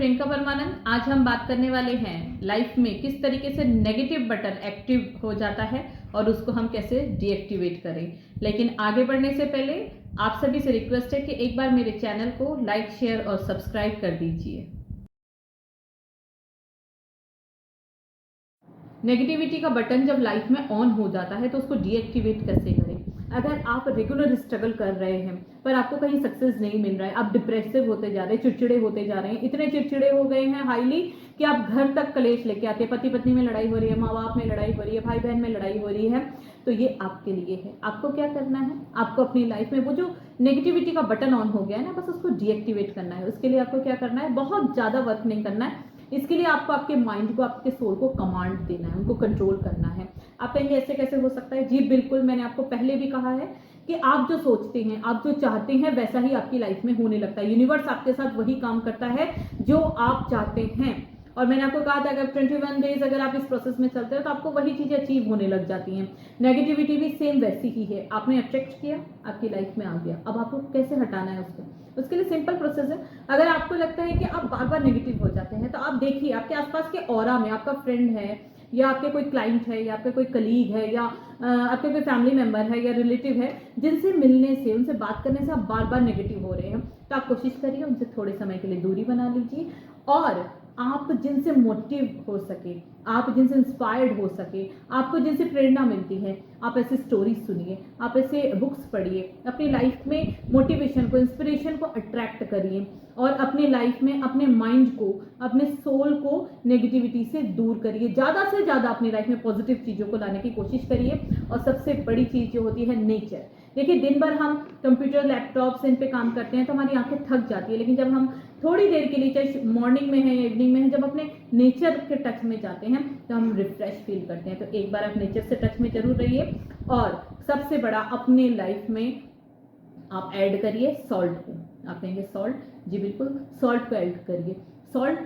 प्रियंका परमानंद। आज हम बात करने वाले हैं लाइफ में किस तरीके से नेगेटिव बटन एक्टिव हो जाता है और उसको हम कैसे डीएक्टिवेट करें। लेकिन आगे बढ़ने से पहले आप सभी से रिक्वेस्ट है कि एक बार मेरे चैनल को लाइक, शेयर और सब्सक्राइब कर दीजिए। नेगेटिविटी का बटन जब लाइफ में ऑन हो जाता है तो उसको डीएक्टिवेट कैसे करें। अगर आप रेगुलर स्ट्रगल कर रहे हैं पर आपको कहीं सक्सेस नहीं मिल रहा है, आप डिप्रेसिव होते जा रहे हैं, चिड़चिड़े होते जा रहे हैं, इतने चिड़चिड़े हो गए हैं हाईली कि आप घर तक कलेश लेके आते हैं, पति पत्नी में लड़ाई हो रही है, माँ बाप में लड़ाई हो रही है, भाई बहन में लड़ाई हो रही है, तो ये आपके लिए है। आपको क्या करना है, आपको अपनी लाइफ में वो जो नेगेटिविटी का बटन ऑन हो गया है ना, बस उसको डीएक्टिवेट करना है। उसके लिए आपको क्या करना है, बहुत ज्यादा वर्क नहीं करना है। इसके लिए आपको आपके माइंड को, आपके सोल को कमांड देना है, उनको कंट्रोल करना है। आप कहेंगे ऐसे कैसे हो सकता है? जी बिल्कुल, मैंने आपको पहले भी कहा है कि आप जो सोचते हैं, आप जो चाहते हैं, वैसा ही आपकी लाइफ में होने लगता है। यूनिवर्स आपके साथ वही काम करता है जो आप चाहते हैं। और मैंने आपको कहा था अगर 21 डेज अगर आप इस प्रोसेस में चलते हो तो आपको वही चीजें अचीव होने लग जाती हैं। नेगेटिविटी भी सेम वैसी ही है। आपने अट्रैक्ट किया, आपकी लाइफ में आ गया, अब आपको कैसे हटाना है उसको? उसके लिए सिंपल प्रोसेस है। अगर आपको लगता है कि आप बार बार नेगेटिव हो जाते हैं तो आप देखिए आपके आसपास के ऑरा में आपका फ्रेंड है या आपके कोई क्लाइंट है या आपके कोई कलीग है या आपके कोई फैमिली मेंबर है या रिलेटिव है, जिनसे मिलने से, उनसे बात करने से आप बार बार नेगेटिव हो रहे हैं, तो आप कोशिश करिए उनसे थोड़े समय के लिए दूरी बना लीजिए। और आप जिनसे मोटिव हो सके, आप जिनसे इंस्पायर्ड हो सके, आपको जिनसे प्रेरणा मिलती है, आप ऐसी स्टोरीज सुनिए, आप ऐसे बुक्स पढ़िए, अपनी लाइफ में मोटिवेशन को, इंस्पिरेशन को अट्रैक्ट करिए और अपनी लाइफ में अपने माइंड को, अपने सोल को नेगेटिविटी से दूर करिए। ज़्यादा से ज़्यादा अपनी लाइफ में पॉजिटिव चीज़ों को लाने की कोशिश करिए। और सबसे बड़ी चीज़ जो होती है नेचर। देखिए दिन भर हम कंप्यूटर, लैपटॉप से इन पे काम करते हैं तो हमारी आंखें थक जाती है, लेकिन जब हम थोड़ी देर के लिए, चाहे मॉर्निंग में है या इवनिंग में है, जब अपने नेचर के टच में जाते हैं तो हम रिफ्रेश फील करते हैं। तो एक बार आप नेचर से टच में जरूर रहिए। और सबसे बड़ा, अपने लाइफ में आप ऐड करिए सॉल्ट को। आप कहेंगे सॉल्ट? जी बिल्कुल, सॉल्ट को ऐड करिए। सॉल्ट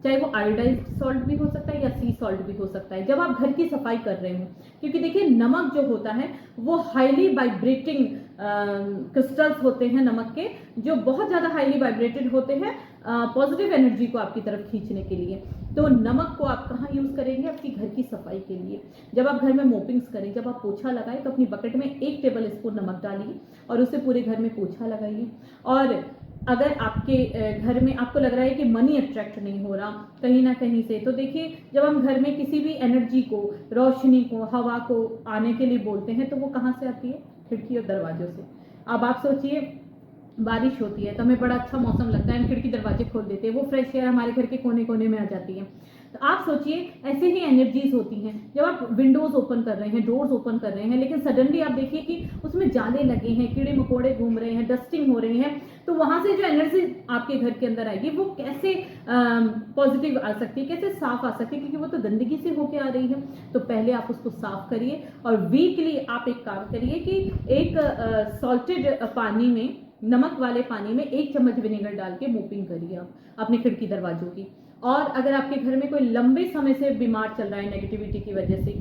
चाहे वो आयोडाइज्ड सॉल्ट भी हो सकता है या सी सॉल्ट भी हो सकता है, जब आप घर की सफाई कर रहे हो। क्योंकि देखिए नमक जो होता है वो हाईली वाइब्रेटिंग क्रिस्टल्स होते हैं नमक के, जो बहुत ज्यादा हाईली वाइब्रेटेड होते हैं पॉजिटिव एनर्जी को आपकी तरफ खींचने के लिए। तो नमक को आप कहाँ यूज करेंगे? आपकी घर की सफाई के लिए। जब आप घर में मोपिंग्स करें, जब आप पोछा लगाएं, तो अपनी बकेट में 1 टेबल स्पून नमक डालिए और उसे पूरे घर में पोछा लगाइए। और अगर आपके घर में आपको लग रहा है कि मनी अट्रैक्ट नहीं हो रहा कहीं ना कहीं से, तो देखिए जब हम घर में किसी भी एनर्जी को, रोशनी को, हवा को आने के लिए बोलते हैं तो वो कहाँ से आती है? खिड़की और दरवाजों से। अब आप सोचिए, बारिश होती है तो हमें बड़ा अच्छा मौसम लगता है, हम खिड़की दरवाजे खोल देते हैं, वो फ्रेश एयर हमारे घर के कोने कोने में आ जाती है। तो आप सोचिए ऐसे ही एनर्जीज होती हैं जब आप विंडोज ओपन कर रहे हैं, डोर्स ओपन कर रहे हैं, लेकिन सडनली आप देखिए कि उसमें जाले लगे हैं, कीड़े मकोड़े घूम रहे हैं, डस्टिंग हो रही है, तो वहां से जो एनर्जी आपके घर के अंदर आएगी वो कैसे पॉजिटिव आ सकती है, कैसे साफ आ सकती है? क्योंकि वो तो गंदगी से होके आ रही है। तो पहले आप उसको साफ करिए और वीकली आप एक काम करिए कि एक सॉल्टेड पानी में, नमक वाले पानी में 1 चम्मच विनेगर डाल के मोपिंग करिए आप अपनी खिड़की दरवाजों की। और अगर आपके घर में कोई लंबे समय से बीमार चल रहा है नेगेटिविटी की वजह से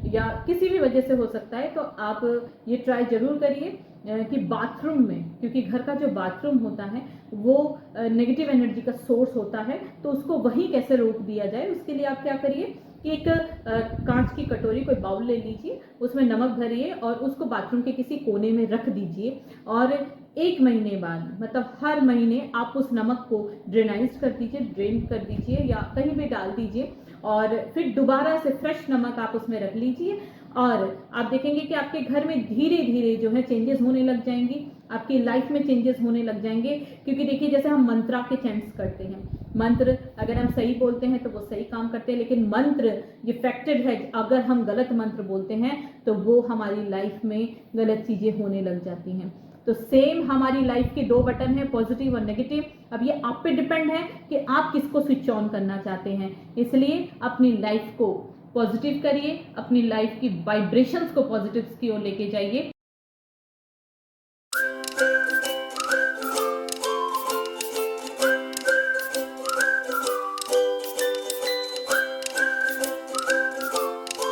या किसी भी वजह से हो सकता है, तो आप ये ट्राई जरूर करिए कि बाथरूम में, क्योंकि घर का जो बाथरूम होता है वो नेगेटिव एनर्जी का सोर्स होता है, तो उसको वहीं कैसे रोक दिया जाए। उसके लिए आप क्या करिए कि एक कांच की कटोरी, कोई बाउल ले लीजिए, उसमें नमक भरिए और उसको बाथरूम के किसी कोने में रख दीजिए। और 1 महीने बाद, मतलब हर महीने आप उस नमक को ड्रेनाइज कर दीजिए, ड्रेन कर दीजिए या कहीं भी डाल दीजिए और फिर दोबारा से फ्रेश नमक आप उसमें रख लीजिए। और आप देखेंगे कि आपके घर में धीरे धीरे जो है चेंजेस होने लग जाएंगी, आपकी लाइफ में चेंजेस होने लग जाएंगे। क्योंकि देखिए जैसे हम मंत्रा के चैंट्स करते हैं, मंत्र अगर हम सही बोलते हैं तो वो सही काम करते हैं, लेकिन मंत्र इफेक्टेड है अगर हम गलत मंत्र बोलते हैं तो वो हमारी लाइफ में गलत चीजें होने लग जाती हैं। तो सेम हमारी लाइफ के 2 बटन है, पॉजिटिव और नेगेटिव। अब ये आप पे डिपेंड है कि आप किसको स्विच ऑन करना चाहते हैं। इसलिए अपनी लाइफ को पॉजिटिव करिए, अपनी लाइफ की वाइब्रेशंस को पॉजिटिव की ओर लेके जाइए।